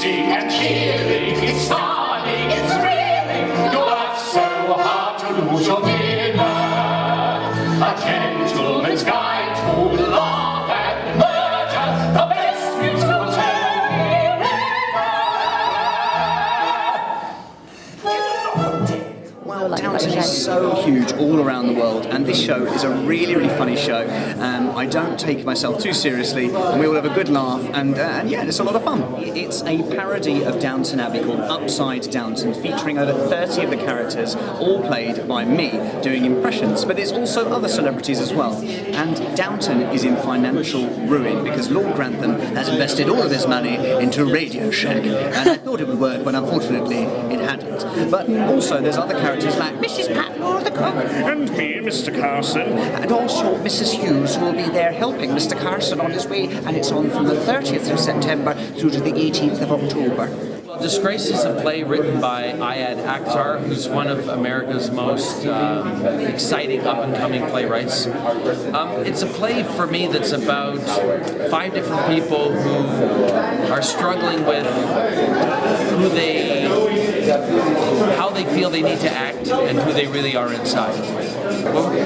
shooting and cheering, it's starting, it's thrilling. You laugh so hard to lose your dinner. A gentleman's guide to love and murder, the best musical Well, Downton is so huge all around the world, and this show is a really, really funny show. I don't take myself too seriously, and we all have a good laugh, and yeah, it's a lot of fun. It's a parody of Downton Abbey called Upside Downton, featuring over 30 of the characters, all played by me, doing impressions, but there's also other celebrities as well. And Downton is in financial ruin because Lord Grantham has invested all of his money into Radio Shack, and I thought it would work, but unfortunately it hadn't. But also there's other characters like Mrs. Patmore the cook, and me, Mr. Carson, and also Mrs. Hughes, who will be there helping Mr. Carson on his way, and it's on from the 30th of September through to the 18th of October. Disgrace is a play written by Ayad Akhtar, who's one of America's most exciting up-and-coming playwrights. It's a play for me that's about 5 different people who are struggling with how they feel they need to act and who they really are inside.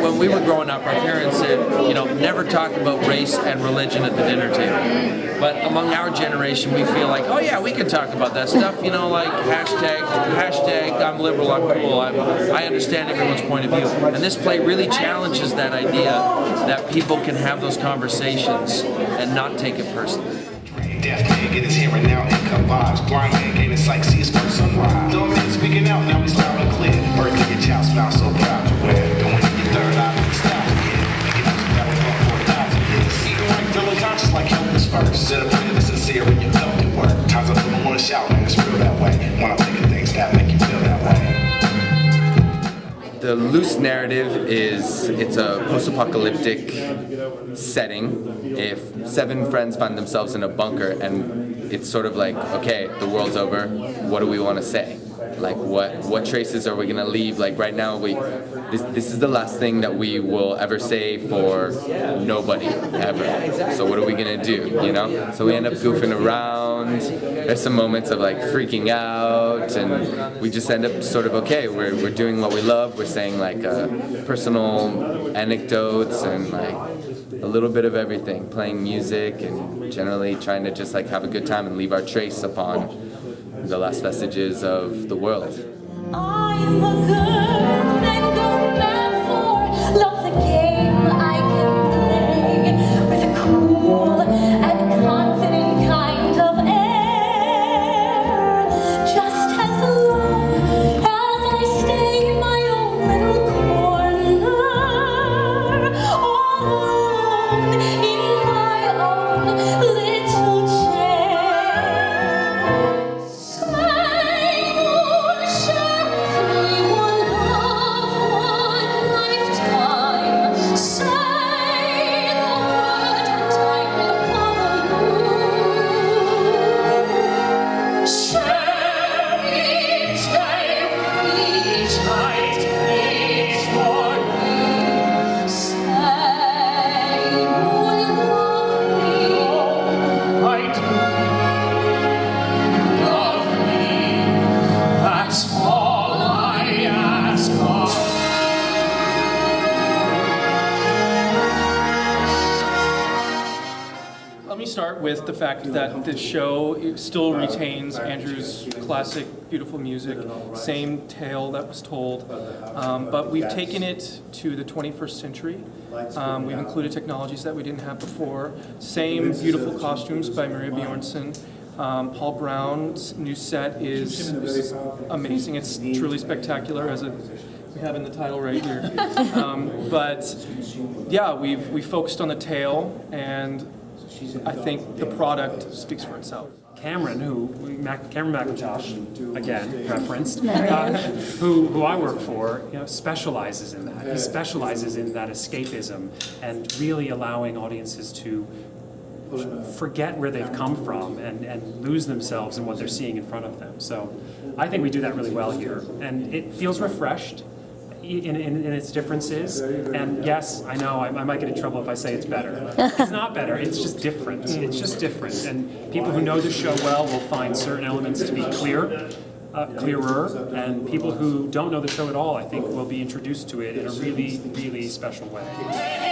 When we were growing up, our parents said, you know, never talk about race and religion at the dinner table. But among our generation, we feel like, oh yeah, we can talk about that stuff, you know, like hashtag I'm liberal, I'm cool, I understand everyone's point of view. And this play really challenges that idea that people can have those conversations and not take it personally. Deaf man get his hearing now, income vibes. Blind man gain his sight, see his first sunrise. Dumb man speaking out, now he's loud and clear. Birthday your child smile so proud to wear. Going in your third eye, make style to get. Making up that way for 4,000 years. Even like feeling conscious like help is first. Set up and sincere when you felt it work. Times I don't want to shout, man, it's real that way. When I'm thinking things that make you feel that way. The loose narrative is it's a post-apocalyptic setting. If 7 friends find themselves in a bunker and it's sort of like, okay, the world's over, what do we want to say? Like what traces are we gonna leave? Like right now, this is the last thing that we will ever say for nobody ever. So what are we gonna do? You know? So we end up goofing around. There's some moments of like freaking out, and we just end up sort of okay. We're doing what we love. We're saying like personal anecdotes and like a little bit of everything, playing music and generally trying to just like have a good time and leave our trace upon the last vestiges of the world. I am a girl and go mad for love's a game I can play with a cool and confident kind of air. Just as long as I stay in my own little corner, all alone in my own little chair. Let me start with the fact that the show still retains Andrew's classic, beautiful music, same tale that was told, but we've taken it to the 21st century. We've included technologies that we didn't have before. Same beautiful costumes by Maria Bjornsson. Paul Brown's new set is amazing. It's truly spectacular, as we have in the title right here. But yeah, we focused on the tale, and I think the product speaks for itself. Cameron McIntosh, again referenced, who I work for, specializes in that. He specializes in that escapism and really allowing audiences to forget where they've come from and lose themselves in what they're seeing in front of them. So I think we do that really well here, and it feels refreshed. in its differences. And yes, I know I might get in trouble if I say it's better. It's not better. It's just different. It's just different. And people who know the show well will find certain elements to be clearer, and people who don't know the show at all, I think, will be introduced to it in a really, really special way.